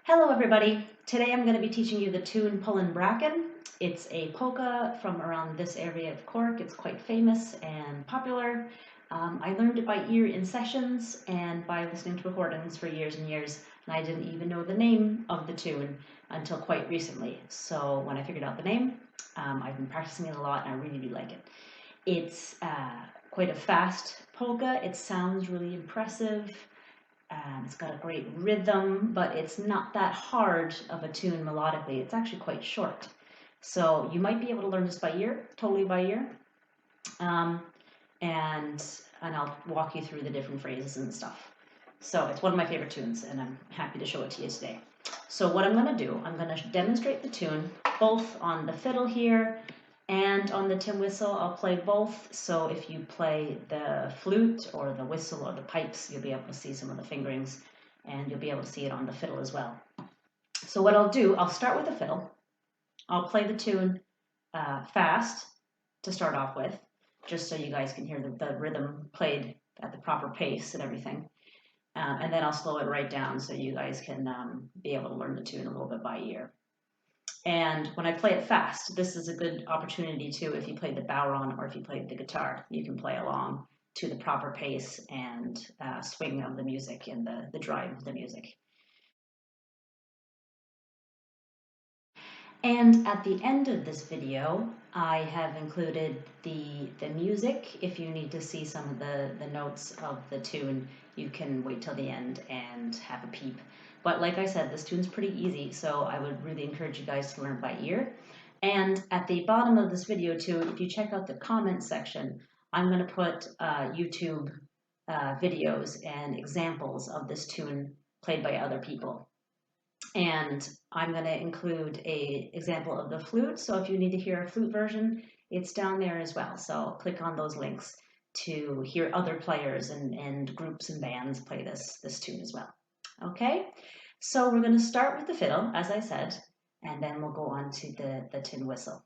Hello everybody. Today I'm going to be teaching you the tune Pullin' Bracken. It's a polka from around this area of Cork. It's quite famous and popular. I learned it by ear in sessions and by listening to recordings for years and years, and I didn't even know the name of the tune until quite recently. So when I figured out the name, I've been practicing it a lot and I really do like it. It's quite a fast polka. It sounds really impressive. It's got a great rhythm, but it's not that hard of a tune melodically. It's actually quite short. So you might be able to learn this by ear, totally by ear. And I'll walk you through the different phrases and stuff. So it's one of my favorite tunes, and I'm happy to show it to you today. So what I'm going to do, I'm going to demonstrate the tune both on the fiddle here and on the tin whistle. I'll play both, so if you play the flute or the whistle or the pipes, you'll be able to see some of the fingerings, and you'll be able to see it on the fiddle as well. So what I'll do, I'll start with the fiddle. I'll play the tune fast to start off with, just so you guys can hear the rhythm played at the proper pace and everything. And then I'll slow it right down so you guys can be able to learn the tune a little bit by ear. And when I play it fast, this is a good opportunity too. If you play the bowron or if you play the guitar, you can play along to the proper pace and swing of the music and the drive of the music. And at the end of this video, I have included the music. If you need to see some of the notes of the tune, you can wait till the end and have a peep. But like I said, this tune's pretty easy, so I would really encourage you guys to learn by ear. And at the bottom of this video too, if you check out the comment section, I'm going to put YouTube videos and examples of this tune played by other people. And I'm going to include an example of the flute, so if you need to hear a flute version, it's down there as well. So click on those links to hear other players and groups and bands play this tune as well. Okay, so we're going to start with the fiddle, as I said, and then we'll go on to the tin whistle.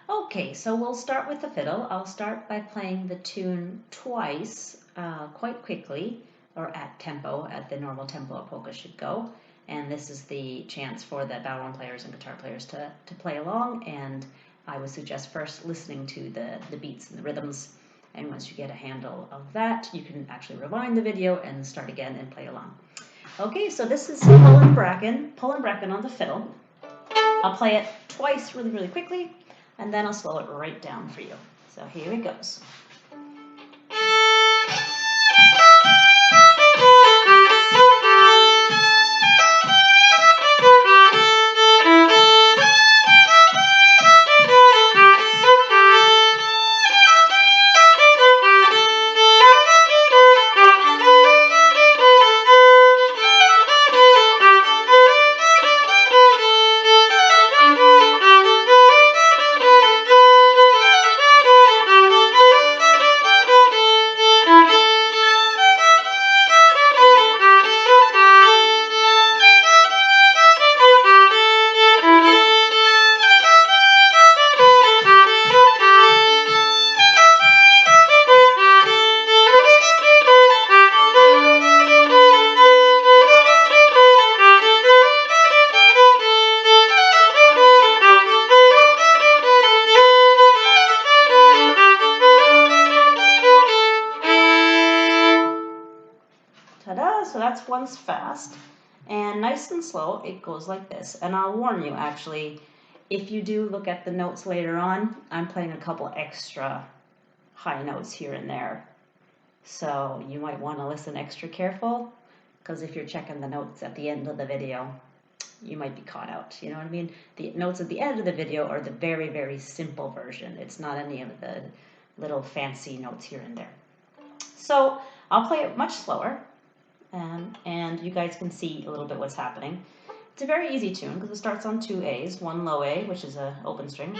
Okay, so we'll start with the fiddle. I'll start by playing the tune twice, quite quickly, or at tempo, at the normal tempo a polka should go. And this is the chance for the bowron players and guitar players to play along, and I would suggest first listening to the beats and the rhythms. And once you get a handle of that, you can actually rewind the video and start again and play along. Okay, so this is Pullin' Bracken on the fiddle. I'll play it twice really, really quickly, and then I'll slow it right down for you. So here it goes. Ta-da! So that's one's fast. And nice and slow, it goes like this. And I'll warn you, actually, if you do look at the notes later on, I'm playing a couple extra high notes here and there. So you might want to listen extra careful, because if you're checking the notes at the end of the video, you might be caught out. You know what I mean? The notes at the end of the video are the very, very simple version. It's not any of the little fancy notes here and there. So I'll play it much slower. And you guys can see a little bit what's happening. It's a very easy tune because it starts on two A's, one low A, which is an open string,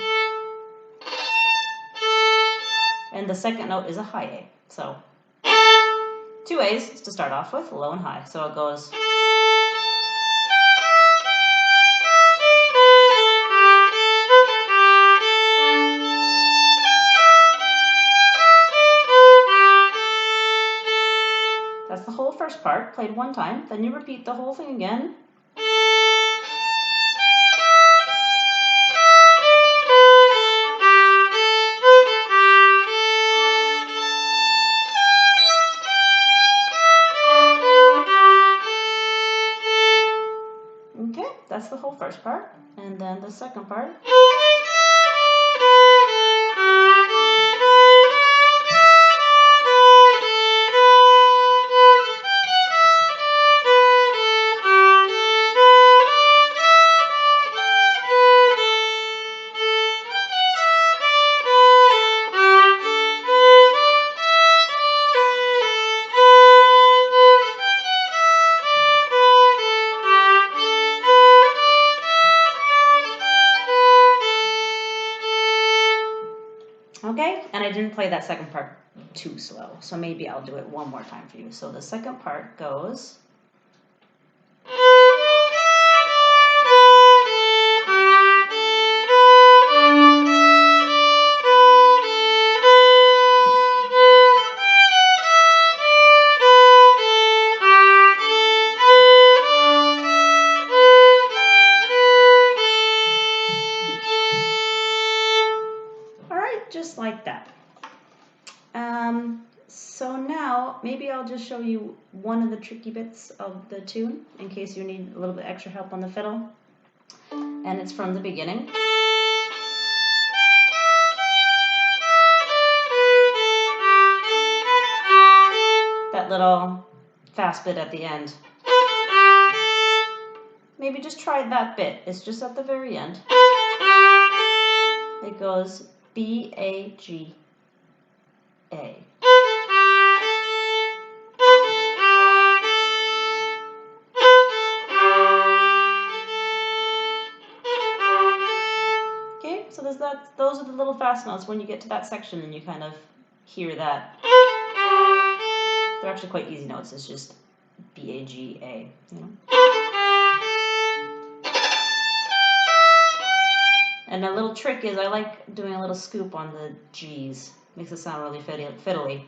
and the second note is a high A. So two A's to start off with, low and high. So it goes. That's the whole first part played one time, then you repeat the whole thing again. Okay, that's the whole first part, and then the second part. Okay, and I didn't play that second part too slow, so maybe I'll do it one more time for you. So the second part goes. Just like that. So now maybe I'll just show you one of the tricky bits of the tune in case you need a little bit extra help on the fiddle. And it's from the beginning. That little fast bit at the end. Maybe just try that bit. It's just at the very end. It goes B-A-G-A. Okay, so there's that. Those are the little fast notes when you get to that section and you kind of hear that. They're actually quite easy notes. It's just B-A-G-A, you know. And a little trick is I like doing a little scoop on the G's. Makes it sound really fiddly.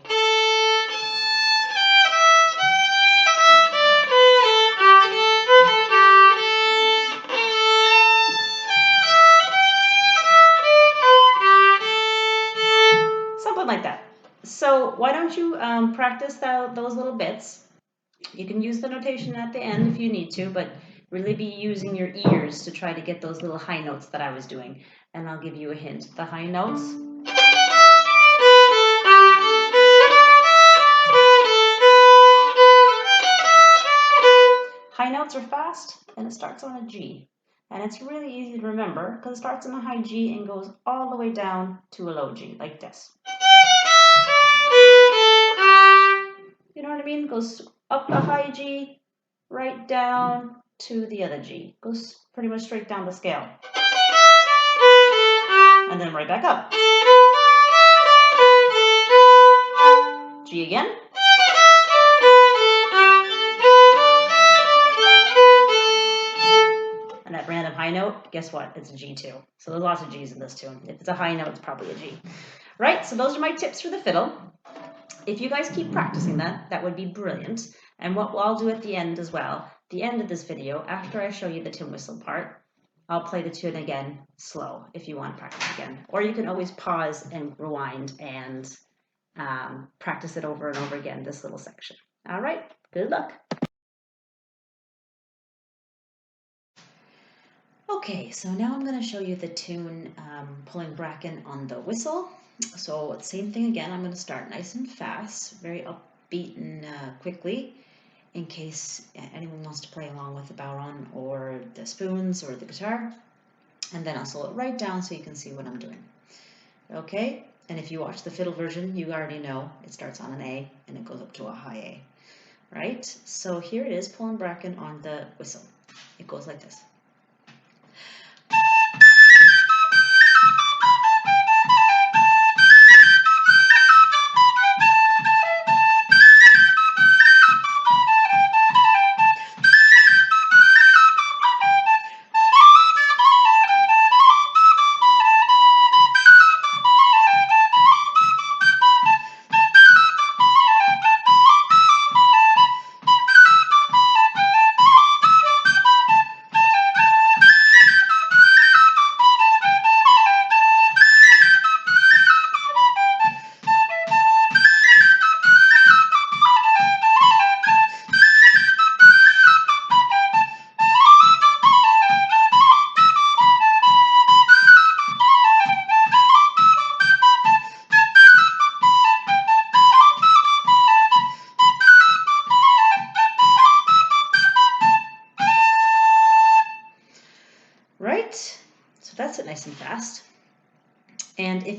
Something like that. So why don't you practice those little bits? You can use the notation at the end if you need to, but really be using your ears to try to get those little high notes that I was doing. And I'll give you a hint. The high notes. High notes are fast, and it starts on a G. And it's really easy to remember because it starts on a high G and goes all the way down to a low G, like this. You know what I mean? It goes up the high G, right down to the other G. Goes pretty much straight down the scale. And then right back up. G again. And that random high note, guess what? It's a G too. So there's lots of G's in this tune. If it's a high note, it's probably a G. Right, so those are my tips for the fiddle. If you guys keep practicing that would be brilliant. And what I'll do at the end as well, the end of this video, after I show you the tin whistle part, I'll play the tune again slow if you want to practice again. Or you can always pause and rewind and practice it over and over again, this little section. All right, good luck. Okay, so now I'm going to show you the tune pulling Bracken on the whistle. So same thing again, I'm going to start nice and fast, very upbeat and quickly, in case anyone wants to play along with the bodhrán or the spoons or the guitar. And then I'll slow it right down so you can see what I'm doing. Okay, and if you watch the fiddle version, you already know it starts on an A and it goes up to a high A. Right, so here it is, pulling Bracken on the whistle. It goes like this.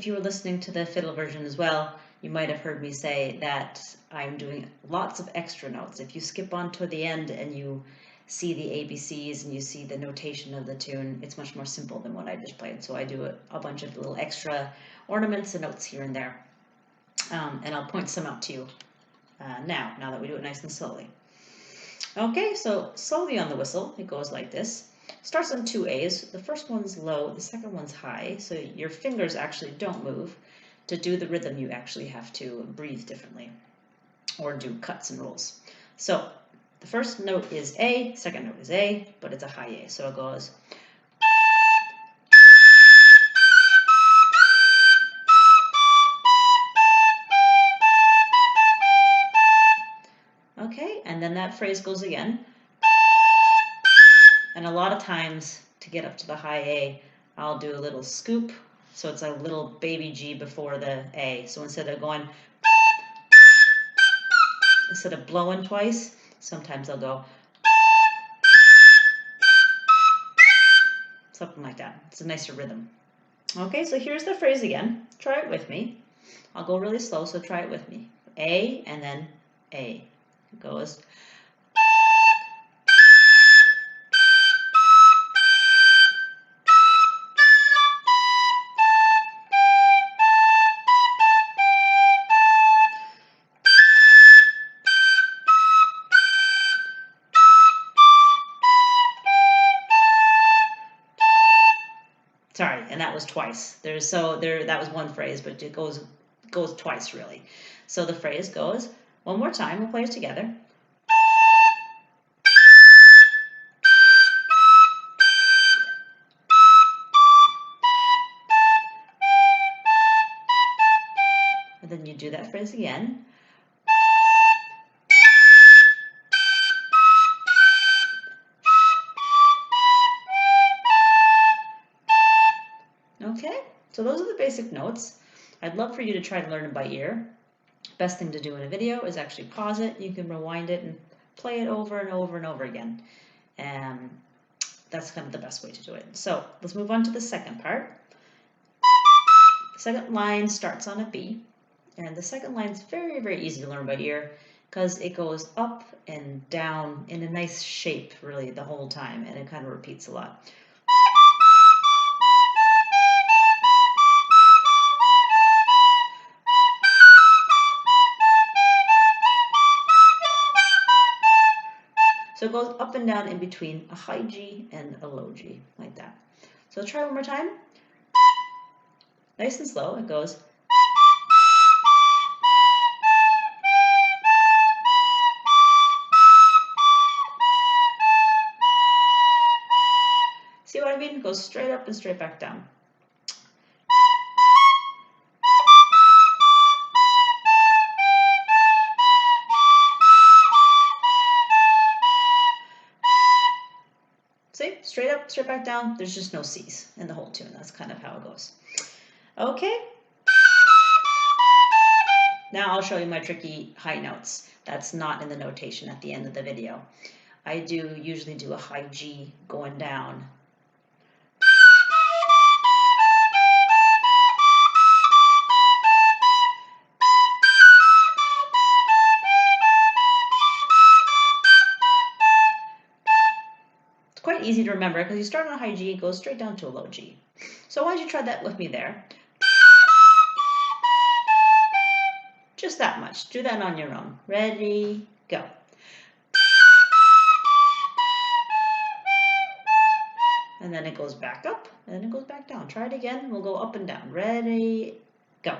if you were listening to the fiddle version as well, you might have heard me say that I'm doing lots of extra notes. If you skip on to the end and you see the ABCs and you see the notation of the tune, it's much more simple than what I just played. So I do a bunch of little extra ornaments and notes here and there. And I'll point some out to you now that we do it nice and slowly. Okay, so slowly on the whistle, it goes like this. Starts on 2 A's. The first one's low, the second one's high, so your fingers actually don't move. To do the rhythm, you actually have to breathe differently or do cuts and rolls. So the first note is A, second note is A, but it's a high A, so it goes. Okay, and then that phrase goes again. And a lot of times, to get up to the high A, I'll do a little scoop. So it's a little baby G before the A. So instead of going, instead of blowing twice, sometimes I'll go, something like that. It's a nicer rhythm. Okay, so here's the phrase again. Try it with me. I'll go really slow, so try it with me. A, and then A. It goes. Sorry, and that was twice. That was one phrase, but it goes twice really. So the phrase goes one more time. We'll play it together. And then you do that phrase again. Okay, so those are the basic notes. I'd love for you to try to learn them by ear. Best thing to do in a video is actually pause it. You can rewind it and play it over and over and over again. That's kind of the best way to do it. So let's move on to the second part. The second line starts on a B, and the second line is very, very easy to learn by ear because it goes up and down in a nice shape really the whole time, and it kind of repeats a lot. So it goes up and down in between a high G and a low G, like that. So try one more time. Nice and slow, it goes. See what I mean? It goes straight up and straight back down. See, straight up, straight back down, there's just no C's in the whole tune. That's kind of how it goes. Okay. Now I'll show you my tricky high notes. That's not in the notation at the end of the video. I usually do a high G going down. Quite easy to remember because you start on a high G, it goes straight down to a low G. So why don't you try that with me there? Just that much. Do that on your own. Ready, go. And then it goes back up, and then it goes back down. Try it again. We'll go up and down. Ready, go.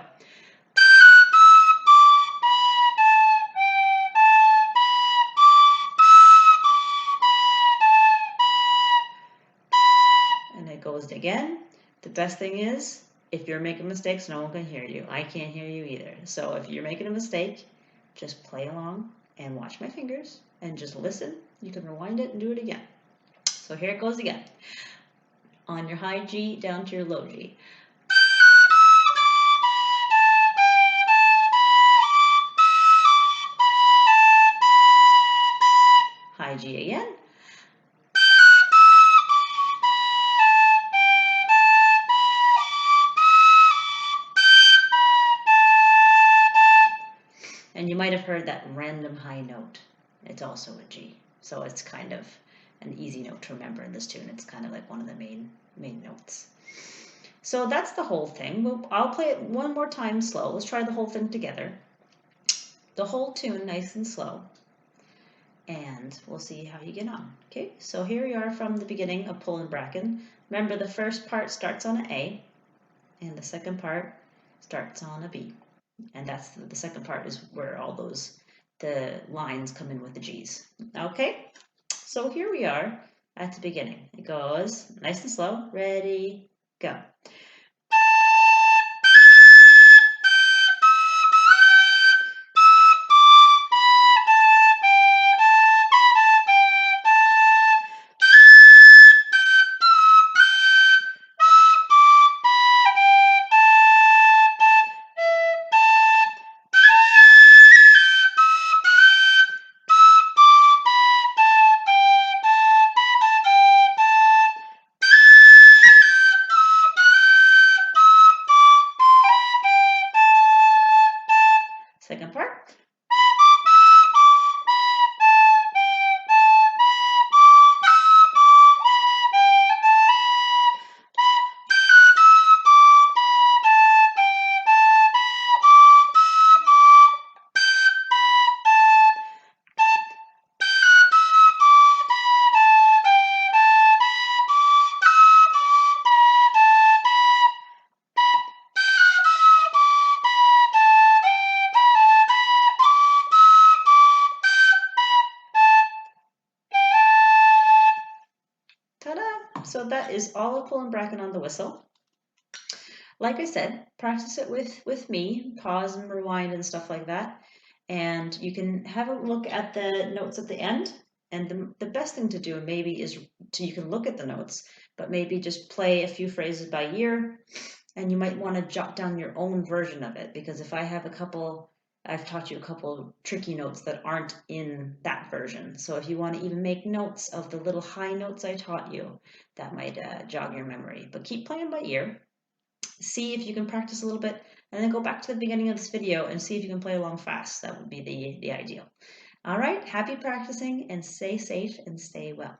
Goes again. The best thing is, if you're making mistakes, no one can hear you. I can't hear you either. So if you're making a mistake, just play along and watch my fingers and just listen. You can rewind it and do it again. So here it goes again. On your high G down to your low G. High G again. And you might have heard that random high note. It's also a G. So it's kind of an easy note to remember in this tune. It's kind of like one of the main notes. So that's the whole thing. I'll play it one more time slow. Let's try the whole thing together. The whole tune nice and slow. And we'll see how you get on. Okay, so here we are from the beginning of Pull and Bracken. Remember, the first part starts on an A, and the second part starts on a B. And that's the second part is where all the lines come in with the G's. Okay, so here we are at the beginning. It goes nice and slow. Ready, go. Second part. Ta-da! So that is all of Pull and Bracken on the whistle. Like I said, practice it with me, pause and rewind and stuff like that. And you can have a look at the notes at the end. And the best thing to do maybe is you can look at the notes, but maybe just play a few phrases by ear. And you might want to jot down your own version of it, because if I have I've taught you a couple tricky notes that aren't in that version. So if you want to even make notes of the little high notes I taught you, that might jog your memory. But keep playing by ear. See if you can practice a little bit, and then go back to the beginning of this video and see if you can play along fast. That would be the ideal. All right, happy practicing, and stay safe and stay well.